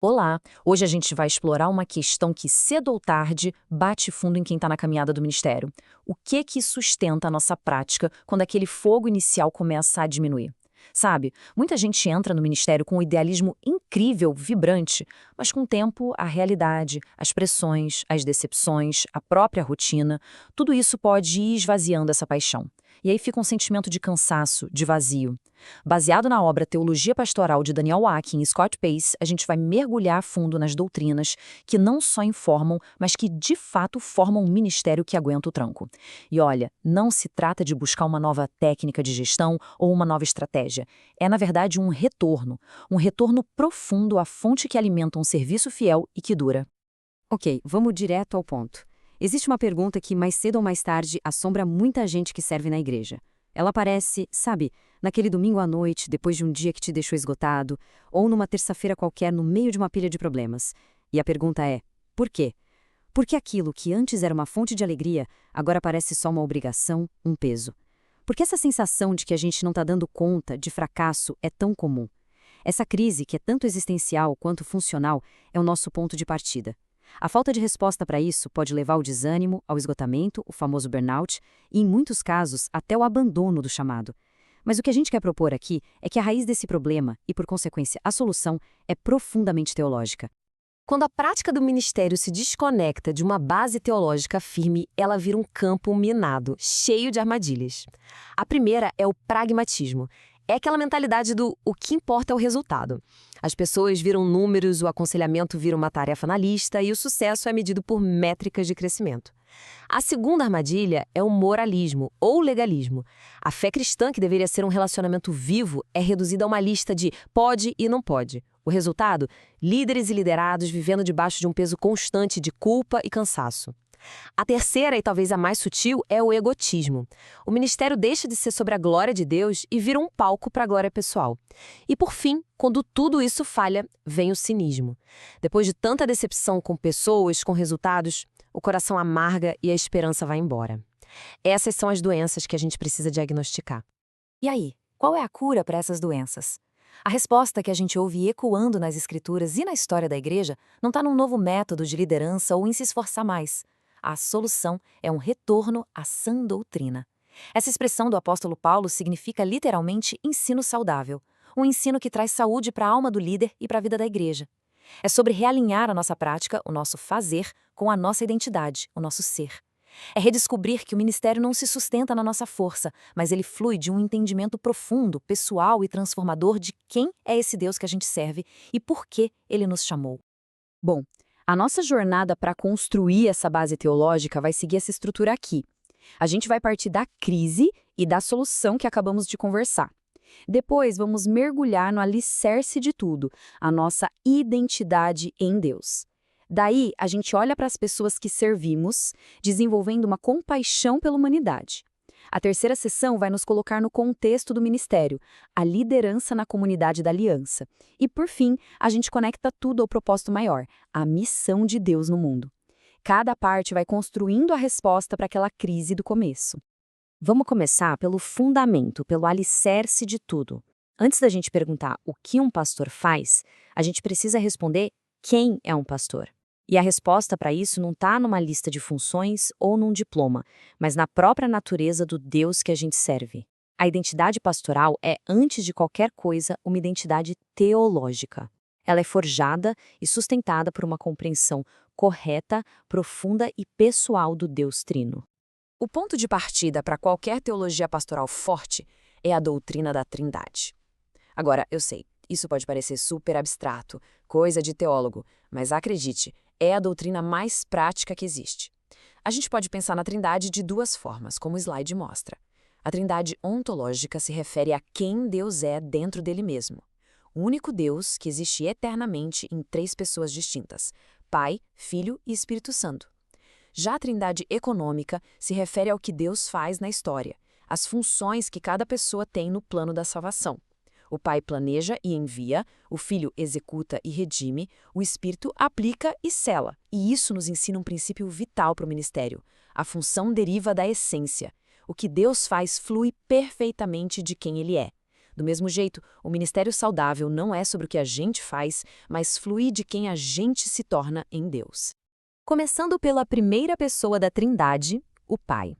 Olá! Hoje a gente vai explorar uma questão que, cedo ou tarde, bate fundo em quem está na caminhada do ministério. O que sustenta a nossa prática quando aquele fogo inicial começa a diminuir? Sabe, muita gente entra no ministério com um idealismo incrível, vibrante, mas com o tempo, a realidade, as pressões, as decepções, a própria rotina, tudo isso pode ir esvaziando essa paixão. E aí fica um sentimento de cansaço, de vazio. Baseado na obra Teologia Pastoral de Daniel Akin e Scott Pace, a gente vai mergulhar a fundo nas doutrinas que não só informam, mas que de fato formam um ministério que aguenta o tranco. E olha, não se trata de buscar uma nova técnica de gestão ou uma nova estratégia. É, na verdade, um retorno profundo à fonte que alimenta um serviço fiel e que dura. Ok, vamos direto ao ponto. Existe uma pergunta que, mais cedo ou mais tarde, assombra muita gente que serve na igreja. Ela aparece, sabe, naquele domingo à noite, depois de um dia que te deixou esgotado, ou numa terça-feira qualquer no meio de uma pilha de problemas. E a pergunta é: por quê? Por que aquilo que antes era uma fonte de alegria, agora parece só uma obrigação, um peso? Por que essa sensação de que a gente não está dando conta, de fracasso, é tão comum? Essa crise, que é tanto existencial quanto funcional, é o nosso ponto de partida. A falta de resposta para isso pode levar ao desânimo, ao esgotamento, o famoso burnout, e, em muitos casos, até o abandono do chamado. Mas o que a gente quer propor aqui é que a raiz desse problema, e por consequência a solução, é profundamente teológica. Quando a prática do ministério se desconecta de uma base teológica firme, ela vira um campo minado, cheio de armadilhas. A primeira é o pragmatismo. É aquela mentalidade do o que importa é o resultado. As pessoas viram números, o aconselhamento vira uma tarefa na lista e o sucesso é medido por métricas de crescimento. A segunda armadilha é o moralismo ou legalismo. A fé cristã, que deveria ser um relacionamento vivo, é reduzida a uma lista de pode e não pode. O resultado? Líderes e liderados vivendo debaixo de um peso constante de culpa e cansaço. A terceira, e talvez a mais sutil, é o egotismo. O ministério deixa de ser sobre a glória de Deus e vira um palco para a glória pessoal. E por fim, quando tudo isso falha, vem o cinismo. Depois de tanta decepção com pessoas, com resultados, o coração amarga e a esperança vai embora. Essas são as doenças que a gente precisa diagnosticar. E aí, qual é a cura para essas doenças? A resposta que a gente ouve ecoando nas escrituras e na história da igreja não está num novo método de liderança ou em se esforçar mais. A solução é um retorno à sã doutrina. Essa expressão do apóstolo Paulo significa literalmente ensino saudável, um ensino que traz saúde para a alma do líder e para a vida da igreja. É sobre realinhar a nossa prática, o nosso fazer, com a nossa identidade, o nosso ser. É redescobrir que o ministério não se sustenta na nossa força, mas ele flui de um entendimento profundo, pessoal e transformador de quem é esse Deus que a gente serve e por que ele nos chamou. Bom, a nossa jornada para construir essa base teológica vai seguir essa estrutura aqui. A gente vai partir da crise e da solução que acabamos de conversar. Depois, vamos mergulhar no alicerce de tudo, a nossa identidade em Deus. Daí, a gente olha para as pessoas que servimos, desenvolvendo uma compaixão pela humanidade. A terceira sessão vai nos colocar no contexto do ministério, a liderança na comunidade da aliança. E, por fim, a gente conecta tudo ao propósito maior, a missão de Deus no mundo. Cada parte vai construindo a resposta para aquela crise do começo. Vamos começar pelo fundamento, pelo alicerce de tudo. Antes da gente perguntar o que um pastor faz, a gente precisa responder quem é um pastor. E a resposta para isso não está numa lista de funções ou num diploma, mas na própria natureza do Deus que a gente serve. A identidade pastoral é, antes de qualquer coisa, uma identidade teológica. Ela é forjada e sustentada por uma compreensão correta, profunda e pessoal do Deus Trino. O ponto de partida para qualquer teologia pastoral forte é a doutrina da Trindade. Agora, eu sei, isso pode parecer super abstrato, coisa de teólogo, mas acredite, é a doutrina mais prática que existe. A gente pode pensar na Trindade de duas formas, como o slide mostra. A Trindade ontológica se refere a quem Deus é dentro dele mesmo. O único Deus que existe eternamente em três pessoas distintas: Pai, Filho e Espírito Santo. Já a Trindade econômica se refere ao que Deus faz na história, as funções que cada pessoa tem no plano da salvação. O Pai planeja e envia, o Filho executa e redime, o Espírito aplica e sela. E isso nos ensina um princípio vital para o ministério. A função deriva da essência. O que Deus faz flui perfeitamente de quem Ele é. Do mesmo jeito, o ministério saudável não é sobre o que a gente faz, mas flui de quem a gente se torna em Deus. Começando pela primeira pessoa da Trindade, o Pai.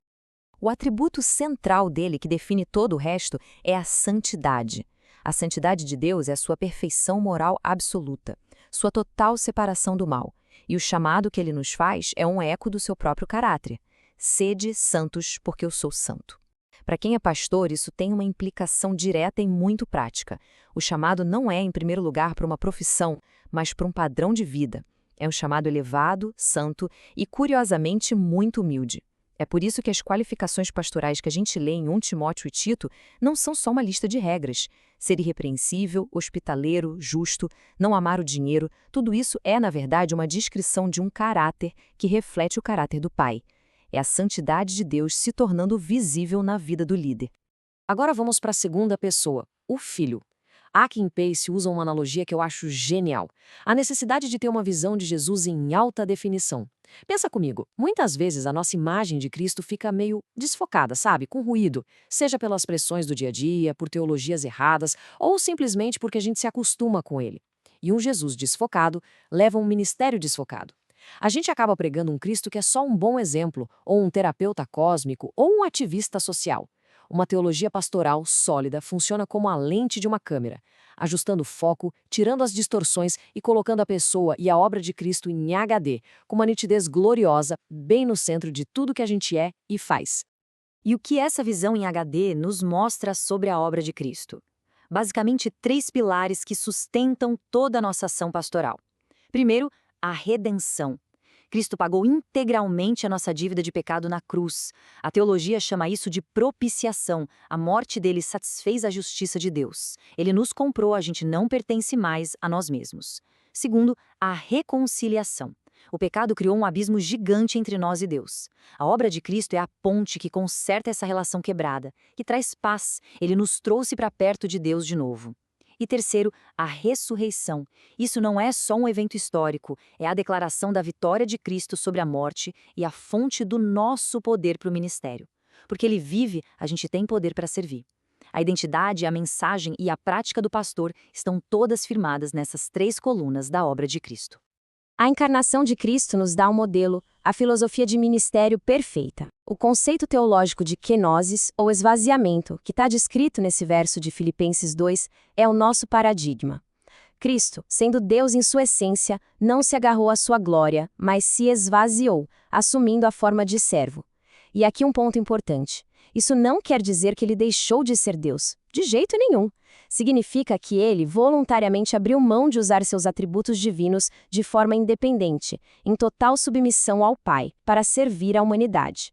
O atributo central dele, que define todo o resto, é a santidade. A santidade de Deus é a sua perfeição moral absoluta, sua total separação do mal. E o chamado que ele nos faz é um eco do seu próprio caráter. Sede santos, porque eu sou santo. Para quem é pastor, isso tem uma implicação direta e muito prática. O chamado não é, em primeiro lugar, para uma profissão, mas para um padrão de vida. É um chamado elevado, santo e, curiosamente, muito humilde. É por isso que as qualificações pastorais que a gente lê em 1 Timóteo e Tito não são só uma lista de regras. Ser irrepreensível, hospitaleiro, justo, não amar o dinheiro, tudo isso é, na verdade, uma descrição de um caráter que reflete o caráter do Pai. É a santidade de Deus se tornando visível na vida do líder. Agora vamos para a segunda pessoa, o Filho. Akin Pace usa uma analogia que eu acho genial. A necessidade de ter uma visão de Jesus em alta definição. Pensa comigo, muitas vezes a nossa imagem de Cristo fica meio desfocada, sabe? Com ruído. Seja pelas pressões do dia a dia, por teologias erradas, ou simplesmente porque a gente se acostuma com ele. E um Jesus desfocado leva um ministério desfocado. A gente acaba pregando um Cristo que é só um bom exemplo, ou um terapeuta cósmico, ou um ativista social. Uma teologia pastoral sólida funciona como a lente de uma câmera, ajustando o foco, tirando as distorções e colocando a pessoa e a obra de Cristo em HD, com uma nitidez gloriosa, bem no centro de tudo que a gente é e faz. E o que essa visão em HD nos mostra sobre a obra de Cristo? Basicamente, 3 pilares que sustentam toda a nossa ação pastoral. Primeiro, a redenção. Cristo pagou integralmente a nossa dívida de pecado na cruz. A teologia chama isso de propiciação. A morte dele satisfez a justiça de Deus. Ele nos comprou, a gente não pertence mais a nós mesmos. Segundo, a reconciliação. O pecado criou um abismo gigante entre nós e Deus. A obra de Cristo é a ponte que conserta essa relação quebrada, que traz paz. Ele nos trouxe para perto de Deus de novo. E terceiro, a ressurreição. Isso não é só um evento histórico, é a declaração da vitória de Cristo sobre a morte e a fonte do nosso poder para o ministério. Porque ele vive, a gente tem poder para servir. A identidade, a mensagem e a prática do pastor estão todas firmadas nessas 3 colunas da obra de Cristo. A encarnação de Cristo nos dá um modelo, a filosofia de ministério perfeita. O conceito teológico de kenosis, ou esvaziamento, que está descrito nesse verso de Filipenses 2, é o nosso paradigma. Cristo, sendo Deus em sua essência, não se agarrou à sua glória, mas se esvaziou, assumindo a forma de servo. E aqui um ponto importante. Isso não quer dizer que ele deixou de ser Deus, de jeito nenhum. Significa que ele voluntariamente abriu mão de usar seus atributos divinos de forma independente, em total submissão ao Pai, para servir à humanidade.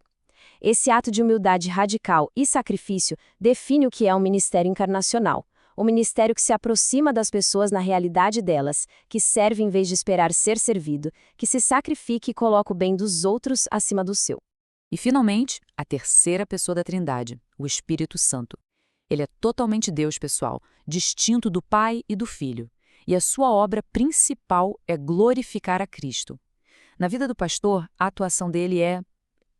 Esse ato de humildade radical e sacrifício define o que é um ministério encarnacional. O ministério que se aproxima das pessoas na realidade delas, que serve em vez de esperar ser servido, que se sacrifica e coloca o bem dos outros acima do seu. E, finalmente, a terceira pessoa da Trindade, o Espírito Santo. Ele é totalmente Deus, pessoal, distinto do Pai e do Filho. E a sua obra principal é glorificar a Cristo. Na vida do pastor, a atuação dele é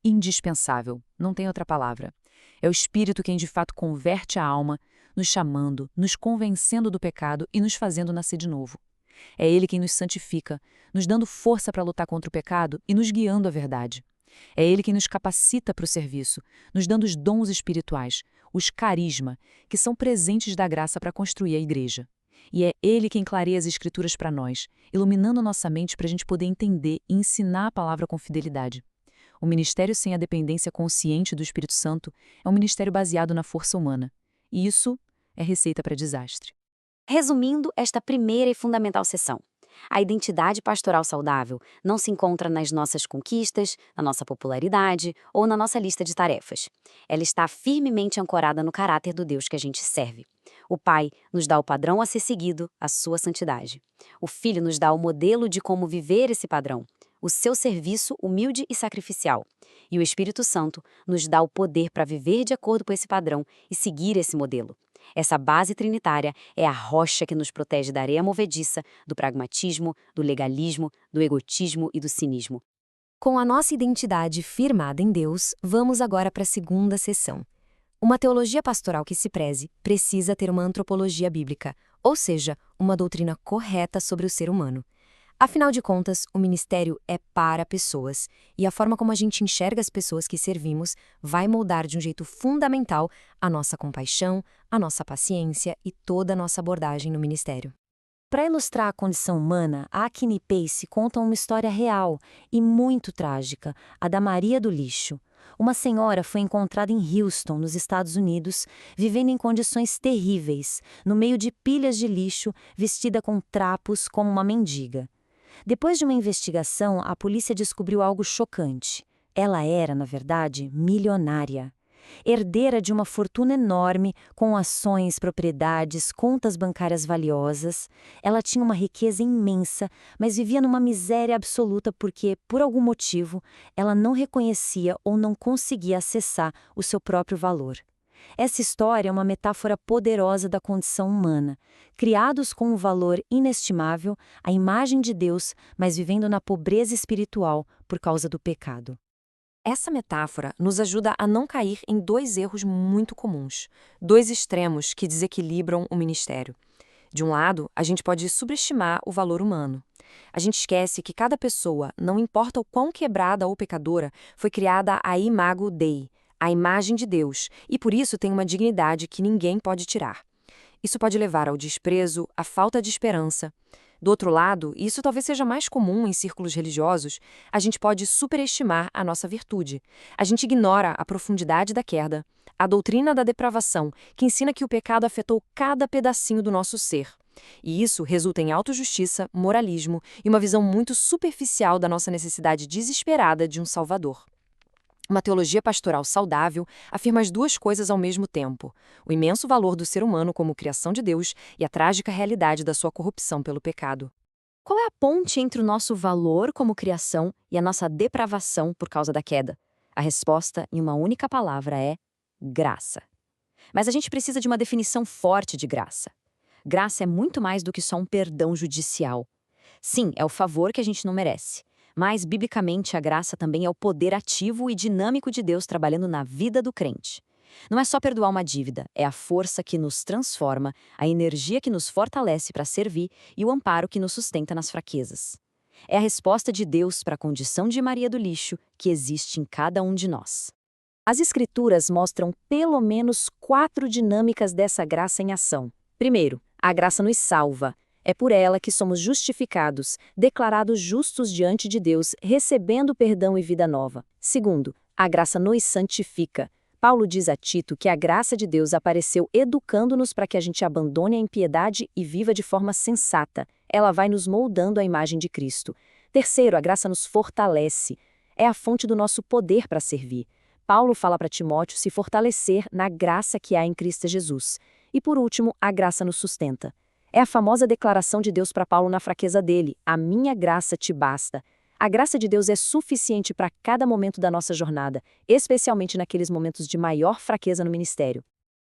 indispensável, não tem outra palavra. É o Espírito quem de fato converte a alma, nos chamando, nos convencendo do pecado e nos fazendo nascer de novo. É Ele quem nos santifica, nos dando força para lutar contra o pecado e nos guiando à verdade. É Ele quem nos capacita para o serviço, nos dando os dons espirituais, os carisma, que são presentes da graça para construir a igreja. E é Ele quem clareia as Escrituras para nós, iluminando nossa mente para a gente poder entender e ensinar a palavra com fidelidade. O ministério sem a dependência consciente do Espírito Santo é um ministério baseado na força humana. E isso é receita para desastre. Resumindo esta primeira e fundamental sessão, a identidade pastoral saudável não se encontra nas nossas conquistas, na nossa popularidade ou na nossa lista de tarefas. Ela está firmemente ancorada no caráter do Deus que a gente serve. O Pai nos dá o padrão a ser seguido, a sua santidade. O Filho nos dá o modelo de como viver esse padrão, o seu serviço humilde e sacrificial. E o Espírito Santo nos dá o poder para viver de acordo com esse padrão e seguir esse modelo. Essa base trinitária é a rocha que nos protege da areia movediça, do pragmatismo, do legalismo, do egotismo e do cinismo. Com a nossa identidade firmada em Deus, vamos agora para a segunda sessão. Uma teologia pastoral que se preze precisa ter uma antropologia bíblica, ou seja, uma doutrina correta sobre o ser humano. Afinal de contas, o ministério é para pessoas, e a forma como a gente enxerga as pessoas que servimos vai moldar de um jeito fundamental a nossa compaixão, a nossa paciência e toda a nossa abordagem no ministério. Para ilustrar a condição humana, a Akin e Pace contam uma história real e muito trágica, a da Maria do Lixo. Uma senhora foi encontrada em Houston, nos Estados Unidos, vivendo em condições terríveis, no meio de pilhas de lixo, vestida com trapos como uma mendiga. Depois de uma investigação, a polícia descobriu algo chocante. Ela era, na verdade, milionária. Herdeira de uma fortuna enorme, com ações, propriedades, contas bancárias valiosas. Ela tinha uma riqueza imensa, mas vivia numa miséria absoluta porque, por algum motivo, ela não reconhecia ou não conseguia acessar o seu próprio valor. Essa história é uma metáfora poderosa da condição humana. Criados com um valor inestimável, a imagem de Deus, mas vivendo na pobreza espiritual por causa do pecado. Essa metáfora nos ajuda a não cair em dois erros muito comuns, dois extremos que desequilibram o ministério. De um lado, a gente pode subestimar o valor humano. A gente esquece que cada pessoa, não importa o quão quebrada ou pecadora, foi criada a imago Dei, a imagem de Deus, e por isso tem uma dignidade que ninguém pode tirar. Isso pode levar ao desprezo, à falta de esperança. Do outro lado, e isso talvez seja mais comum em círculos religiosos, a gente pode superestimar a nossa virtude. A gente ignora a profundidade da queda, a doutrina da depravação, que ensina que o pecado afetou cada pedacinho do nosso ser. E isso resulta em autojustiça, moralismo e uma visão muito superficial da nossa necessidade desesperada de um Salvador. Uma teologia pastoral saudável afirma as duas coisas ao mesmo tempo: o imenso valor do ser humano como criação de Deus e a trágica realidade da sua corrupção pelo pecado. Qual é a ponte entre o nosso valor como criação e a nossa depravação por causa da queda? A resposta, em uma única palavra, é graça. Mas a gente precisa de uma definição forte de graça. Graça é muito mais do que só um perdão judicial. Sim, é o favor que a gente não merece. Mas, biblicamente, a graça também é o poder ativo e dinâmico de Deus trabalhando na vida do crente. Não é só perdoar uma dívida, é a força que nos transforma, a energia que nos fortalece para servir e o amparo que nos sustenta nas fraquezas. É a resposta de Deus para a condição de Maria do Lixo que existe em cada um de nós. As Escrituras mostram pelo menos 4 dinâmicas dessa graça em ação. Primeiro, a graça nos salva. É por ela que somos justificados, declarados justos diante de Deus, recebendo perdão e vida nova. Segundo, a graça nos santifica. Paulo diz a Tito que a graça de Deus apareceu educando-nos para que a gente abandone a impiedade e viva de forma sensata. Ela vai nos moldando à imagem de Cristo. Terceiro, a graça nos fortalece. É a fonte do nosso poder para servir. Paulo fala para Timóteo se fortalecer na graça que há em Cristo Jesus. E por último, a graça nos sustenta. É a famosa declaração de Deus para Paulo na fraqueza dele: a minha graça te basta. A graça de Deus é suficiente para cada momento da nossa jornada, especialmente naqueles momentos de maior fraqueza no ministério.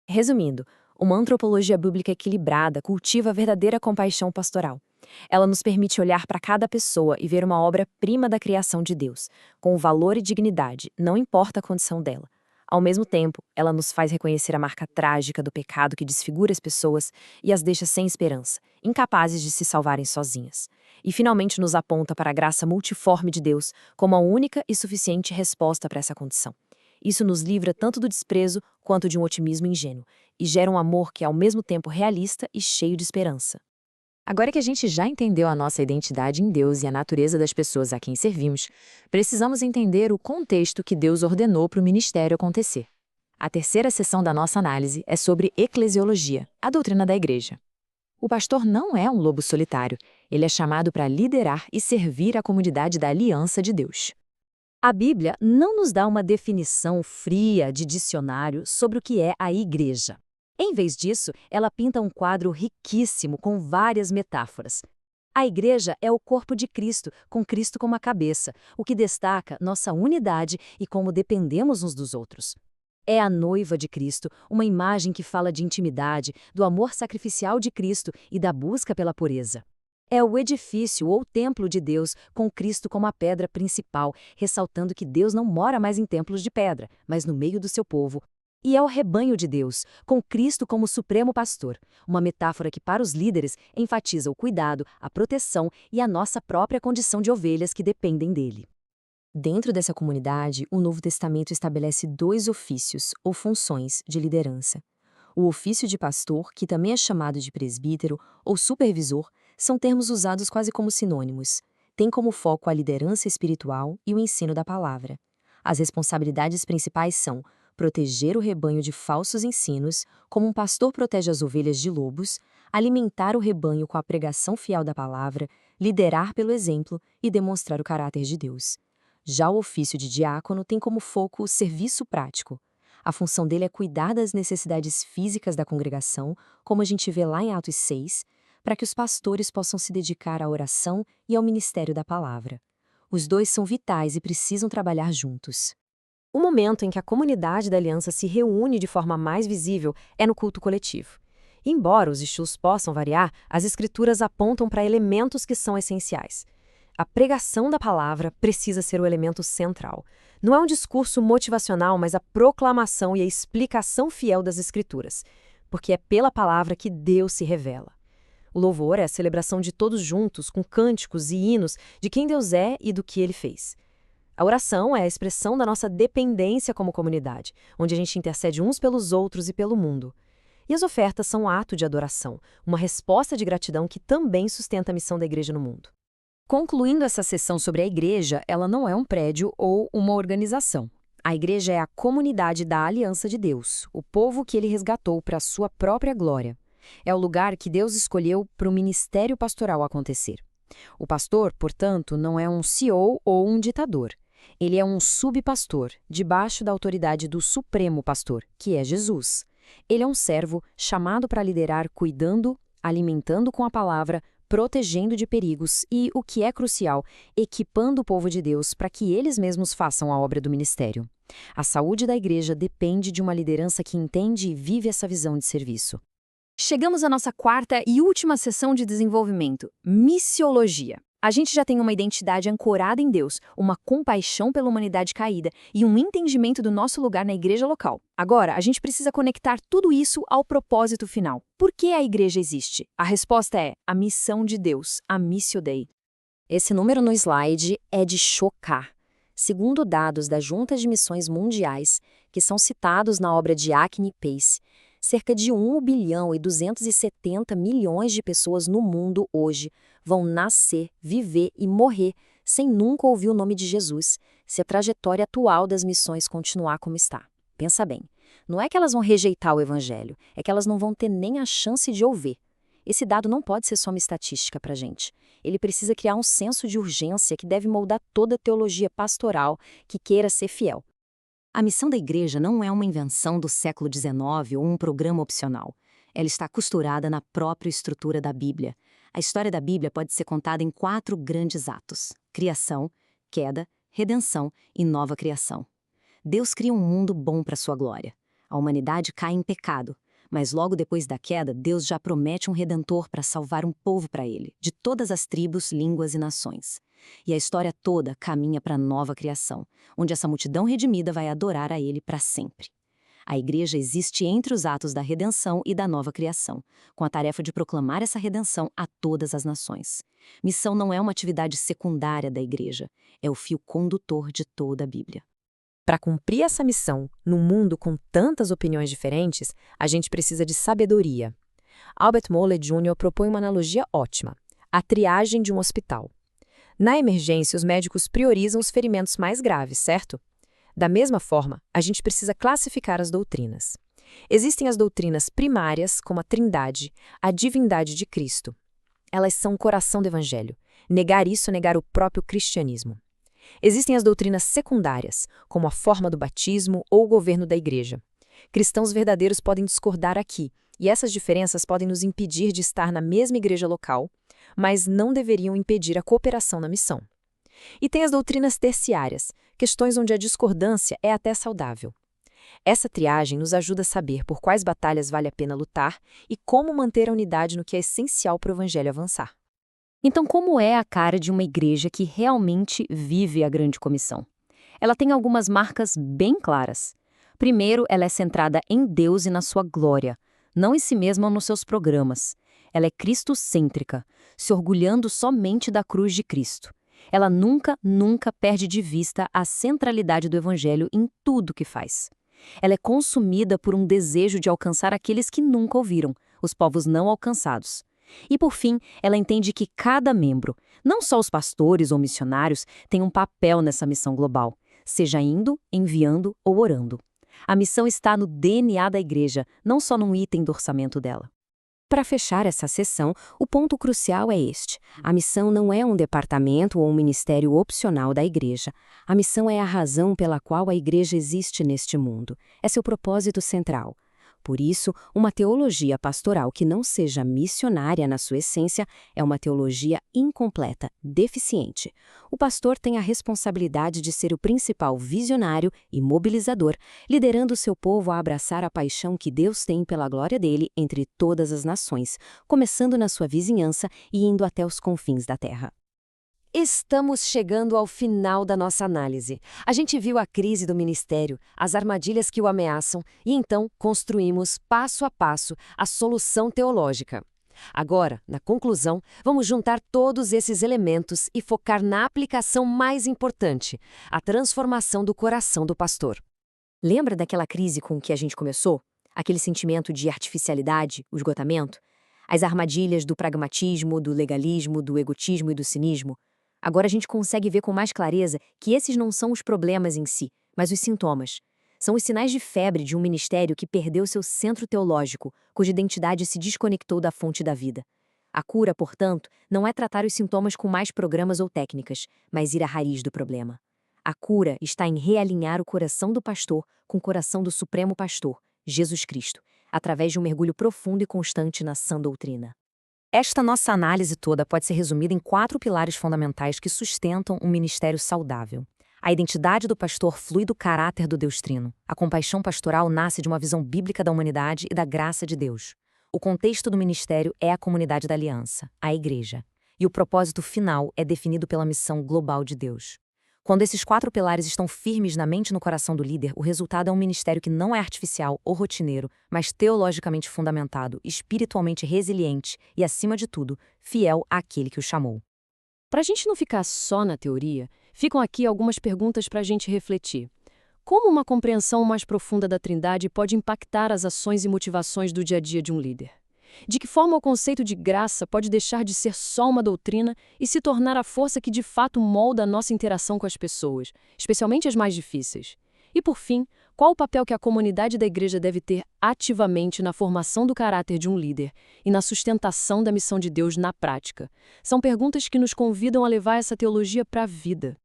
Resumindo, uma antropologia bíblica equilibrada cultiva a verdadeira compaixão pastoral. Ela nos permite olhar para cada pessoa e ver uma obra-prima da criação de Deus, com valor e dignidade, não importa a condição dela. Ao mesmo tempo, ela nos faz reconhecer a marca trágica do pecado que desfigura as pessoas e as deixa sem esperança, incapazes de se salvarem sozinhas. E finalmente nos aponta para a graça multiforme de Deus como a única e suficiente resposta para essa condição. Isso nos livra tanto do desprezo quanto de um otimismo ingênuo, e gera um amor que é ao mesmo tempo realista e cheio de esperança. Agora que a gente já entendeu a nossa identidade em Deus e a natureza das pessoas a quem servimos, precisamos entender o contexto que Deus ordenou para o ministério acontecer. A terceira seção da nossa análise é sobre eclesiologia, a doutrina da igreja. O pastor não é um lobo solitário, ele é chamado para liderar e servir a comunidade da aliança de Deus. A Bíblia não nos dá uma definição fria de dicionário sobre o que é a igreja. Em vez disso, ela pinta um quadro riquíssimo com várias metáforas. A igreja é o corpo de Cristo, com Cristo como a cabeça, o que destaca nossa unidade e como dependemos uns dos outros. É a noiva de Cristo, uma imagem que fala de intimidade, do amor sacrificial de Cristo e da busca pela pureza. É o edifício ou templo de Deus, com Cristo como a pedra principal, ressaltando que Deus não mora mais em templos de pedra, mas no meio do seu povo. E é o rebanho de Deus, com Cristo como supremo pastor, uma metáfora que para os líderes enfatiza o cuidado, a proteção e a nossa própria condição de ovelhas que dependem dele. Dentro dessa comunidade, o Novo Testamento estabelece 2 ofícios ou funções de liderança. O ofício de pastor, que também é chamado de presbítero ou supervisor, são termos usados quase como sinônimos. Tem como foco a liderança espiritual e o ensino da palavra. As responsabilidades principais são proteger o rebanho de falsos ensinos, como um pastor protege as ovelhas de lobos, alimentar o rebanho com a pregação fiel da palavra, liderar pelo exemplo e demonstrar o caráter de Deus. Já o ofício de diácono tem como foco o serviço prático. A função dele é cuidar das necessidades físicas da congregação, como a gente vê lá em Atos 6, para que os pastores possam se dedicar à oração e ao ministério da palavra. Os 2 são vitais e precisam trabalhar juntos. O momento em que a comunidade da aliança se reúne de forma mais visível é no culto coletivo. Embora os estilos possam variar, as escrituras apontam para elementos que são essenciais. A pregação da palavra precisa ser o elemento central. Não é um discurso motivacional, mas a proclamação e a explicação fiel das escrituras, porque é pela palavra que Deus se revela. O louvor é a celebração de todos juntos, com cânticos e hinos de quem Deus é e do que Ele fez. A oração é a expressão da nossa dependência como comunidade, onde a gente intercede uns pelos outros e pelo mundo. E as ofertas são um ato de adoração, uma resposta de gratidão que também sustenta a missão da igreja no mundo. Concluindo essa sessão sobre a igreja, ela não é um prédio ou uma organização. A igreja é a comunidade da aliança de Deus, o povo que ele resgatou para a sua própria glória. É o lugar que Deus escolheu para o ministério pastoral acontecer. O pastor, portanto, não é um CEO ou um ditador. Ele é um subpastor, debaixo da autoridade do Supremo Pastor, que é Jesus. Ele é um servo chamado para liderar cuidando, alimentando com a palavra, protegendo de perigos e, o que é crucial, equipando o povo de Deus para que eles mesmos façam a obra do ministério. A saúde da igreja depende de uma liderança que entende e vive essa visão de serviço. Chegamos à nossa 4ª e última sessão de desenvolvimento, missiologia. A gente já tem uma identidade ancorada em Deus, uma compaixão pela humanidade caída e um entendimento do nosso lugar na igreja local. Agora, a gente precisa conectar tudo isso ao propósito final. Por que a igreja existe? A resposta é a missão de Deus, a Missio Dei. Esse número no slide é de chocar. Segundo dados da Junta de Missões Mundiais, que são citados na obra de Acne Pace, cerca de 1 bilhão e 270 milhões de pessoas no mundo hoje vão nascer, viver e morrer sem nunca ouvir o nome de Jesus, se a trajetória atual das missões continuar como está. Pensa bem, não é que elas vão rejeitar o evangelho, é que elas não vão ter nem a chance de ouvir. Esse dado não pode ser só uma estatística para a gente. Ele precisa criar um senso de urgência que deve moldar toda a teologia pastoral que queira ser fiel. A missão da igreja não é uma invenção do século XIX ou um programa opcional. Ela está costurada na própria estrutura da Bíblia. A história da Bíblia pode ser contada em 4 grandes atos: criação, queda, redenção e nova criação. Deus cria um mundo bom para sua glória. A humanidade cai em pecado, mas logo depois da queda, Deus já promete um redentor para salvar um povo para ele, de todas as tribos, línguas e nações. E a história toda caminha para a nova criação, onde essa multidão redimida vai adorar a ele para sempre. A igreja existe entre os atos da redenção e da nova criação, com a tarefa de proclamar essa redenção a todas as nações. Missão não é uma atividade secundária da igreja, é o fio condutor de toda a Bíblia. Para cumprir essa missão, num mundo com tantas opiniões diferentes, a gente precisa de sabedoria. Albert Moller Jr. propõe uma analogia ótima: a triagem de um hospital. Na emergência, os médicos priorizam os ferimentos mais graves, certo? Da mesma forma, a gente precisa classificar as doutrinas. Existem as doutrinas primárias, como a Trindade, a divindade de Cristo. Elas são o coração do Evangelho. Negar isso é negar o próprio cristianismo. Existem as doutrinas secundárias, como a forma do batismo ou o governo da igreja. Cristãos verdadeiros podem discordar aqui, e essas diferenças podem nos impedir de estar na mesma igreja local, mas não deveriam impedir a cooperação na missão. E tem as doutrinas terciárias, questões onde a discordância é até saudável. Essa triagem nos ajuda a saber por quais batalhas vale a pena lutar e como manter a unidade no que é essencial para o evangelho avançar. Então, como é a cara de uma igreja que realmente vive a grande comissão? Ela tem algumas marcas bem claras. Primeiro, ela é centrada em Deus e na sua glória, não em si mesma ou nos seus programas. Ela é cristocêntrica, se orgulhando somente da cruz de Cristo. Ela nunca perde de vista a centralidade do Evangelho em tudo que faz. Ela é consumida por um desejo de alcançar aqueles que nunca ouviram, os povos não alcançados. E, por fim, ela entende que cada membro, não só os pastores ou missionários, tem um papel nessa missão global, seja indo, enviando ou orando. A missão está no DNA da igreja, não só num item do orçamento dela. Para fechar essa sessão, o ponto crucial é este. A missão não é um departamento ou um ministério opcional da igreja. A missão é a razão pela qual a igreja existe neste mundo. É seu propósito central. Por isso, uma teologia pastoral que não seja missionária na sua essência é uma teologia incompleta, deficiente. O pastor tem a responsabilidade de ser o principal visionário e mobilizador, liderando seu povo a abraçar a paixão que Deus tem pela glória dele entre todas as nações, começando na sua vizinhança e indo até os confins da terra. Estamos chegando ao final da nossa análise. A gente viu a crise do ministério, as armadilhas que o ameaçam e então construímos, passo a passo, a solução teológica. Agora, na conclusão, vamos juntar todos esses elementos e focar na aplicação mais importante, a transformação do coração do pastor. Lembra daquela crise com que a gente começou? Aquele sentimento de artificialidade, o esgotamento? As armadilhas do pragmatismo, do legalismo, do egotismo e do cinismo? Agora a gente consegue ver com mais clareza que esses não são os problemas em si, mas os sintomas. São os sinais de febre de um ministério que perdeu seu centro teológico, cuja identidade se desconectou da fonte da vida. A cura, portanto, não é tratar os sintomas com mais programas ou técnicas, mas ir à raiz do problema. A cura está em realinhar o coração do pastor com o coração do Supremo Pastor, Jesus Cristo, através de um mergulho profundo e constante na sã doutrina. Esta nossa análise toda pode ser resumida em 4 pilares fundamentais que sustentam um ministério saudável. A identidade do pastor flui do caráter do Deus Trino. A compaixão pastoral nasce de uma visão bíblica da humanidade e da graça de Deus. O contexto do ministério é a comunidade da aliança, a igreja. E o propósito final é definido pela missão global de Deus. Quando esses 4 pilares estão firmes na mente e no coração do líder, o resultado é um ministério que não é artificial ou rotineiro, mas teologicamente fundamentado, espiritualmente resiliente e, acima de tudo, fiel àquele que o chamou. Para a gente não ficar só na teoria, ficam aqui algumas perguntas para a gente refletir. Como uma compreensão mais profunda da Trindade pode impactar as ações e motivações do dia a dia de um líder? De que forma o conceito de graça pode deixar de ser só uma doutrina e se tornar a força que de fato molda a nossa interação com as pessoas, especialmente as mais difíceis? E por fim, qual o papel que a comunidade da igreja deve ter ativamente na formação do caráter de um líder e na sustentação da missão de Deus na prática? São perguntas que nos convidam a levar essa teologia para a vida.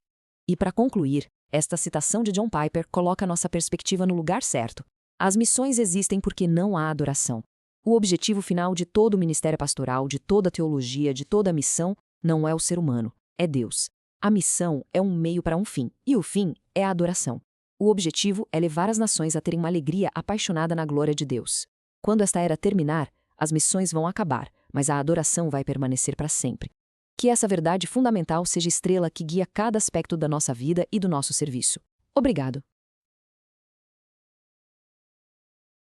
E para concluir, esta citação de John Piper coloca nossa perspectiva no lugar certo. As missões existem porque não há adoração. O objetivo final de todo o ministério pastoral, de toda a teologia, de toda a missão, não é o ser humano, é Deus. A missão é um meio para um fim, e o fim é a adoração. O objetivo é levar as nações a terem uma alegria apaixonada na glória de Deus. Quando esta era terminar, as missões vão acabar, mas a adoração vai permanecer para sempre. Que essa verdade fundamental seja estrela que guia cada aspecto da nossa vida e do nosso serviço. Obrigado.